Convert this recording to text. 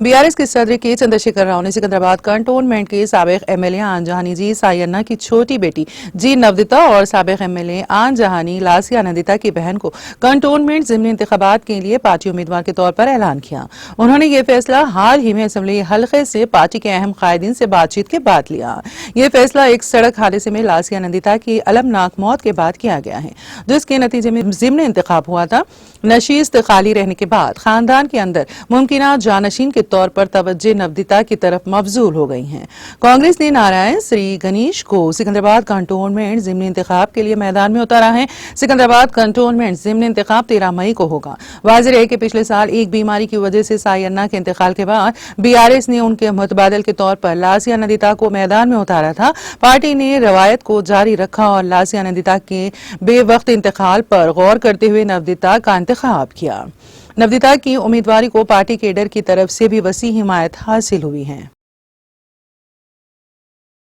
BRS के सदर के चंद्रशेखर राव ने सिकंदराबाद कंटोनमेंट के साबिक एमएलए आन जहानी जी सायन्ना की छोटी बेटी जी नवदिता और साबिक एमएलए आन जहानी लासिया नंदिता की बहन को कंटोनमेंट ज़िमनी इंतखाबात के लिए पार्टी उम्मीदवार के तौर पर ऐलान किया। उन्होंने ये फैसला हाल ही में असेंबली हलके से पार्टी के अहम कायदीन से बातचीत के बाद लिया। ये फैसला एक सड़क हादसे में लासिया नंदिता की अलमनाक मौत के बाद किया गया है, जिसके नतीजे में ज़िमनी इंतखाब हुआ था। नशीस्त खाली रहने के बाद खानदान के अंदर मुमकिना जानशीन के तौर पर तवज्जे नवदिता की तरफ मबजूल हो गई हैं। कांग्रेस ने नारायण श्री गणेश को सिकंदराबाद कंटोनमेंट ज़िमनी इंतखाब के लिए मैदान में उतारा है। सिकंदराबाद कंटोनमेंट ज़िमनी इंतखाब 13 मई को होगा। वाज़ेह है कि पिछले साल एक बीमारी की वजह से सायन्ना के इंतकाल के बाद बीआरएस ने उनके मुतबादिल के तौर पर लासिया नंदिता को मैदान में उतारा था। पार्टी ने रवायत को जारी रखा और लासिया नंदिता के बेवक्त इंतकाल पर गौर करते हुए नवदिता का इंतखाब किया। नवदिता की उम्मीदवारी को पार्टी केडर की तरफ से भी वसी हिमायत हासिल हुई है।